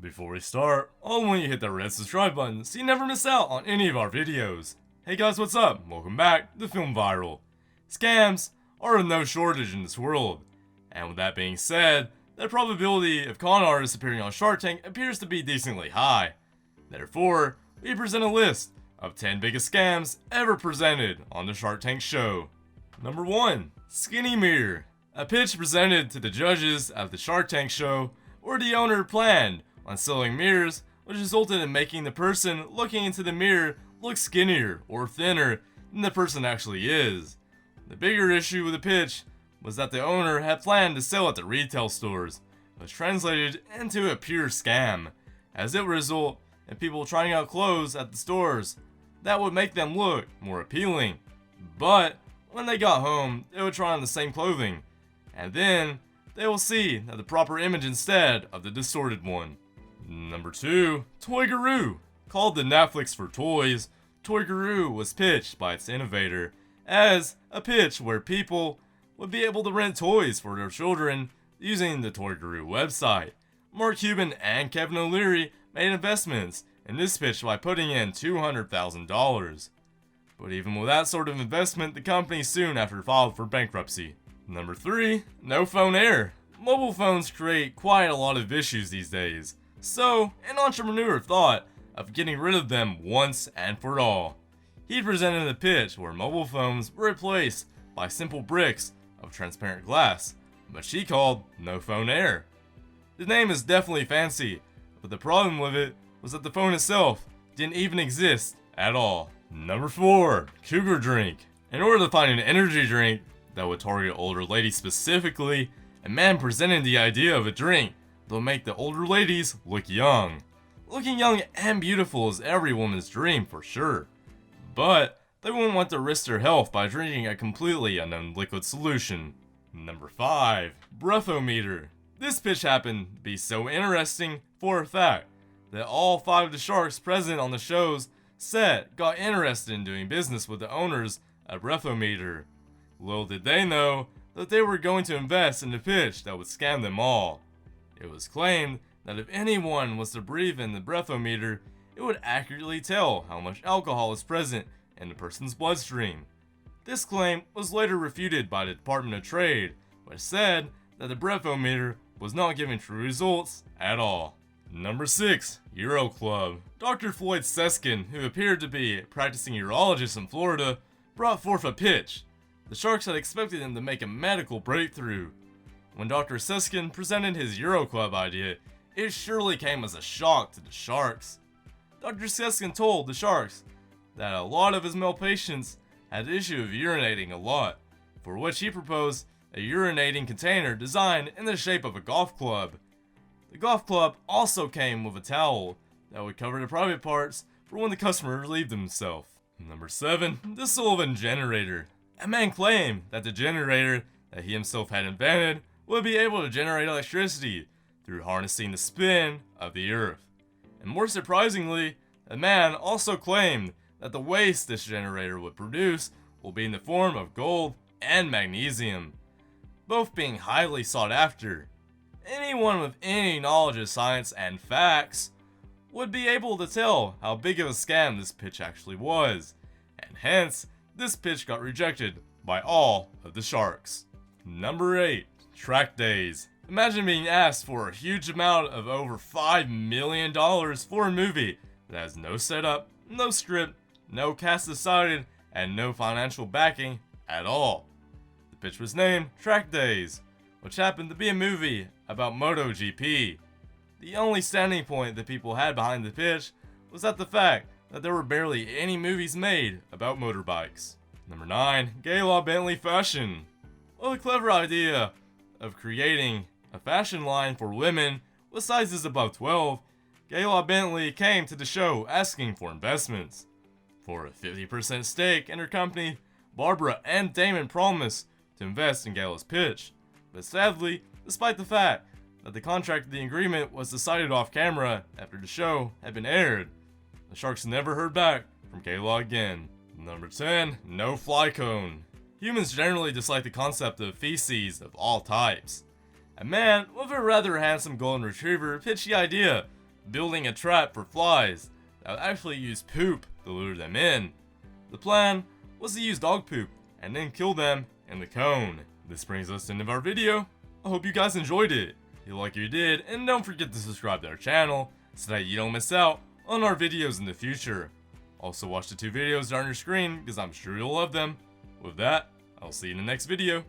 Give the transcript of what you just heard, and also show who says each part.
Speaker 1: Before we start, I want you to hit that red subscribe button so you never miss out on any of our videos. Hey guys, what's up? Welcome back to Film Viral. Scams are in no shortage in this world. And with that being said, the probability of con artists appearing on Shark Tank appears to be decently high. Therefore, we present a list of 10 biggest scams ever presented on the Shark Tank show. Number 1. Skinny Mirror. A pitch presented to the judges at the Shark Tank show where the owner planned on selling mirrors, which resulted in making the person looking into the mirror look skinnier or thinner than the person actually is. The bigger issue with the pitch was that the owner had planned to sell at the retail stores, which translated into a pure scam, as it would result in people trying out clothes at the stores that would make them look more appealing. But when they got home, they would try on the same clothing, and then they will see that the proper image instead of the distorted one. Number 2. Toy-Guru. Called the Netflix for toys, Toy-Guru was pitched by its innovator as a pitch where people would be able to rent toys for their children using the Toy-Guru website. Mark Cuban and Kevin O'Leary made investments in this pitch by putting in $200,000. But even with that sort of investment, the company soon after filed for bankruptcy. Number 3. No Phone Air. Mobile phones create quite a lot of issues these days, so an entrepreneur thought of getting rid of them once and for all. He presented a pitch where mobile phones were replaced by simple bricks of transparent glass, which he called No Phone Air. The name is definitely fancy, but the problem with it was that the phone itself didn't even exist at all. Number 4. Cougar Drink. In order to find an energy drink that would target older ladies specifically, a man presented the idea of a drink that would make the older ladies look young. Looking young and beautiful is every woman's dream for sure, but they wouldn't want to risk their health by drinking a completely unknown liquid solution. Number 5. Breathometer. This pitch happened to be so interesting for a fact that all 5 of the sharks present on the show's set got interested in doing business with the owners of Breathometer. Little did they know that they were going to invest in a pitch that would scam them all. It was claimed that if anyone was to breathe in the breathometer, it would accurately tell how much alcohol is present in the person's bloodstream. This claim was later refuted by the Department of Trade, which said that the breathometer was not giving true results at all. Number 6. Uro Club. Dr. Floyd Seskin, who appeared to be a practicing urologist in Florida, brought forth a pitch. The sharks had expected him to make a medical breakthrough. When Dr. Seskin presented his Uro Club idea, it surely came as a shock to the sharks. Dr. Seskin told the sharks that a lot of his male patients had the issue of urinating a lot, for which he proposed a urinating container designed in the shape of a golf club. The golf club also came with a towel that would cover the private parts for when the customer relieved himself. Number 7. The Sullivan Generator. A man claimed that the generator that he himself had invented would be able to generate electricity through harnessing the spin of the earth. And more surprisingly, the man also claimed that the waste this generator would produce will be in the form of gold and magnesium, both being highly sought after. Anyone with any knowledge of science and facts would be able to tell how big of a scam this pitch actually was, and hence, this pitch got rejected by all of the sharks. Number 8. Track Days. Imagine being asked for a huge amount of over $5 million for a movie that has no setup, no script, no cast decided, and no financial backing at all. The pitch was named Track Days, which happened to be a movie about MotoGP. The only standing point that people had behind the pitch was that the fact that there were barely any movies made about motorbikes. Number 9. Gala Bentley Fashion. Well, the clever idea of creating a fashion line for women with sizes above 12, Gala Bentley came to the show asking for investments. For a 50% stake in her company, Barbara and Damon promised to invest in Gala's pitch, but sadly, despite the fact that the contract of the agreement was decided off camera after the show had been aired, the sharks never heard back from Gala again. Number 10. No Fly Cone. Humans generally dislike the concept of feces of all types. A man with a rather handsome golden retriever pitched the idea building a trap for flies that would actually use poop to lure them in. The plan was to use dog poop and then kill them in the cone. This brings us to the end of our video. I hope you guys enjoyed it. If you like what you did, and don't forget to subscribe to our channel so that you don't miss out on our videos in the future. Also watch the 2 videos on your screen because I'm sure you'll love them. With that, I'll see you in the next video.